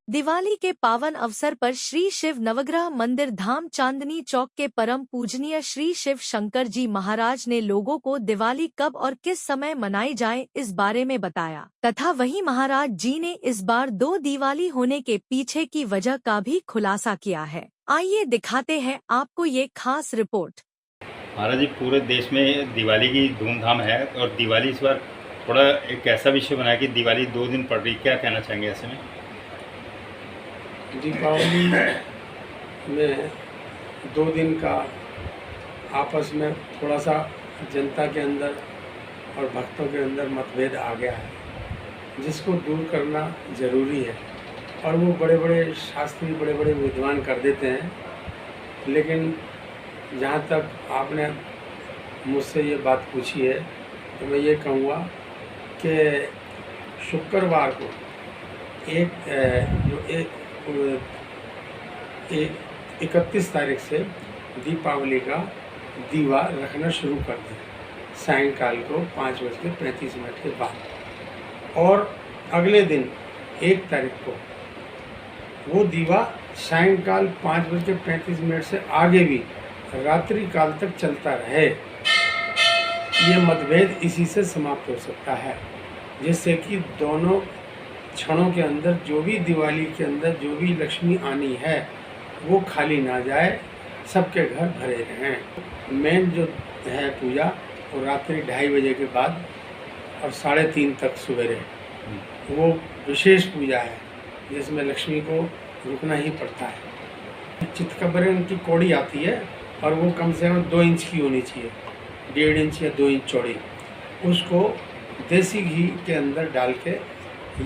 दिवाली के पावन अवसर पर श्री शिव नवग्रह मंदिर धाम चांदनी चौक के परम पूजनीय श्री शिव शंकर जी महाराज ने लोगों को दिवाली कब और किस समय मनाई जाए इस बारे में बताया तथा वहीं महाराज जी ने इस बार 2 दिवाली होने के पीछे की वजह का भी खुलासा किया है। आइए दिखाते हैं आपको ये खास रिपोर्ट। महाराज जी, पूरे देश में दिवाली की धूमधाम है और दिवाली इस बार थोड़ा एक ऐसा विषय बनाया कि दिवाली 2 दिन पड़ रही, क्या कहना चाहेंगे ऐसे में? दीपावली में 2 दिन का आपस में थोड़ा सा जनता के अंदर और भक्तों के अंदर मतभेद आ गया है, जिसको दूर करना ज़रूरी है। और वो बड़े बड़े शास्त्री, बड़े बड़े विद्वान कर देते हैं, लेकिन जहाँ तक आपने मुझसे ये बात पूछी है तो मैं ये कहूँगा कि शुक्रवार को 31 तारीख से दीपावली का दीवा रखना शुरू कर दें, सायंकाल को 5:35 के बाद। और अगले दिन 1 तारीख को वो दीवा सायंकाल 5:35 से आगे भी रात्रि काल तक चलता रहे। ये मतभेद इसी से समाप्त हो सकता है, जिससे कि दोनों क्षणों के अंदर जो भी दिवाली के अंदर जो भी लक्ष्मी आनी है वो खाली ना जाए, सबके घर भरे रहें। मेन जो है पूजा वो रात्रि 2:30 बजे के बाद और 3:30 तक सवेरे वो विशेष पूजा है, जिसमें लक्ष्मी को रुकना ही पड़ता है। चितकबरे उनकी कौड़ी आती है और वो कम से कम 2 इंच की होनी चाहिए, 1.5 इंच या 2 इंच चौड़ी। उसको देसी घी के अंदर डाल के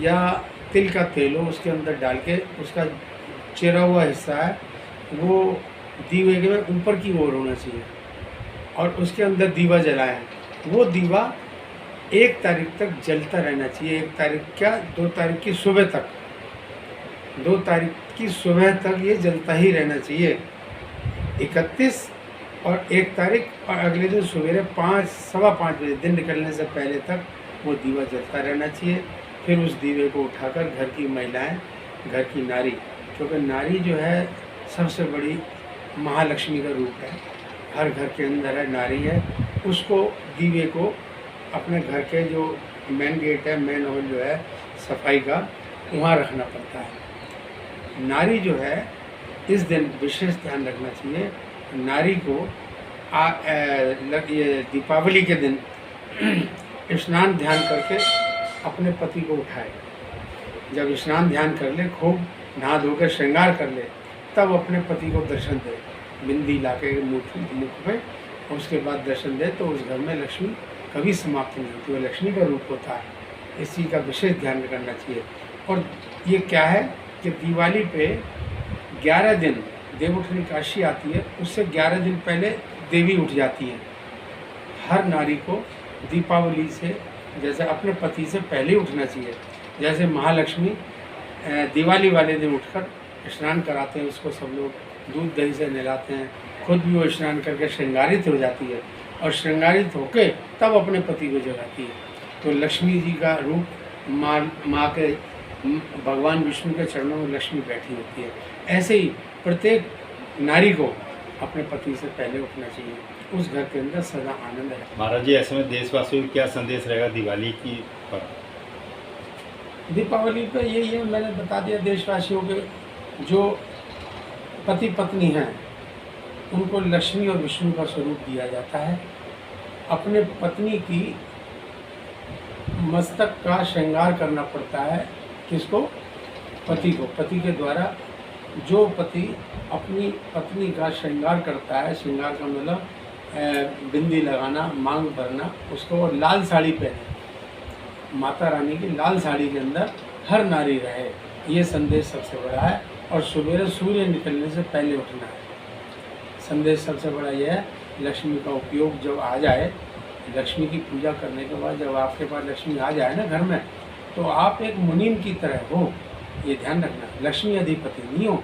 या तिल का तेल हो उसके अंदर डाल के, उसका चिरा हुआ हिस्सा है वो दीवे के ऊपर की ओर होना चाहिए और उसके अंदर दीवा जलाएं। वो दीवा 1 तारीख तक जलता रहना चाहिए। 1 तारीख क्या, 2 तारीख की सुबह तक, 2 तारीख की सुबह तक ये जलता ही रहना चाहिए। 31 और 1 तारीख और अगले दिन सवेरे 5-5:15 बजे दिन निकलने से पहले तक वो दीवा जलता रहना चाहिए। फिर उस दीवे को उठाकर घर की महिलाएं, घर की नारी, क्योंकि नारी जो है सबसे बड़ी महालक्ष्मी का रूप है, हर घर के अंदर है, नारी है, उसको दीवे को अपने घर के जो मेन गेट है, मेन हॉल जो है सफाई का, वहाँ रखना पड़ता है। नारी जो है इस दिन विशेष ध्यान रखना चाहिए। नारी को ये दीपावली के दिन स्नान ध्यान करके अपने पति को उठाए। जब स्नान ध्यान कर ले, खूब नहा धोकर श्रृंगार कर ले, तब अपने पति को दर्शन दे, बिंदी लाके मुख पे, और उसके बाद दर्शन दे, तो उस घर में लक्ष्मी कभी समाप्त नहीं होती, वो लक्ष्मी का रूप होता है। इस चीज़ का विशेष ध्यान करना चाहिए। और ये क्या है कि दिवाली पे 11 दिन देवउठनी काशी आती है, उससे 11 दिन पहले देवी उठ जाती है। हर नारी को दीपावली से जैसे अपने पति से पहले उठना चाहिए। जैसे महालक्ष्मी दिवाली वाले दिन उठकर स्नान कराते हैं, उसको सब लोग दूध दही से नहलाते हैं, खुद भी वो स्नान करके श्रृंगारित हो जाती है और श्रृंगारित होके तब अपने पति को जगाती है। तो लक्ष्मी जी का रूप माँ के, भगवान विष्णु के चरणों में लक्ष्मी बैठी होती है। ऐसे ही प्रत्येक नारी को अपने पति से पहले उठना चाहिए, उस घर के अंदर सदा आनंद है। महाराज जी, ऐसे में देशवासियों को क्या संदेश रहेगा दिवाली की पर? दीपावली पे यही है, मैंने बता दिया। देशवासियों के जो पति पत्नी हैं उनको लक्ष्मी और विष्णु का स्वरूप दिया जाता है। अपने पत्नी की मस्तक का श्रृंगार करना पड़ता है। किसको? पति को। पति के द्वारा जो पति अपनी पत्नी का श्रृंगार करता है, श्रृंगार का मतलब बिंदी लगाना, मांग भरना, उसको लाल साड़ी पहने, माता रानी की लाल साड़ी के अंदर हर नारी रहे, ये संदेश सबसे बड़ा है। और सवेरे सूर्य निकलने से पहले उठना है। संदेश सबसे बड़ा यह है। लक्ष्मी का उपयोग जब आ जाए, लक्ष्मी की पूजा करने के बाद जब आपके पास लक्ष्मी आ जाए ना घर में, तो आप एक मुनीम की तरह हो, ये ध्यान रखना। लक्ष्मी अधिपति नहीं हो,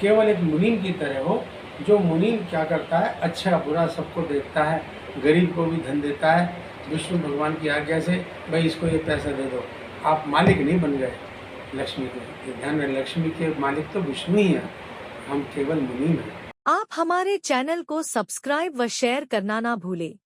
केवल एक मुनीम की तरह हो। जो मुनीम क्या करता है, अच्छा बुरा सबको देखता है, गरीब को भी धन देता है, विष्णु भगवान की आज्ञा से भाई इसको ये पैसा दे दो, आप मालिक नहीं बन गए, लक्ष्मी को। ये ध्यान में, लक्ष्मी के मालिक तो विष्णु ही है, हम केवल मुनि हैं। आप हमारे चैनल को सब्सक्राइब व शेयर करना ना भूलें।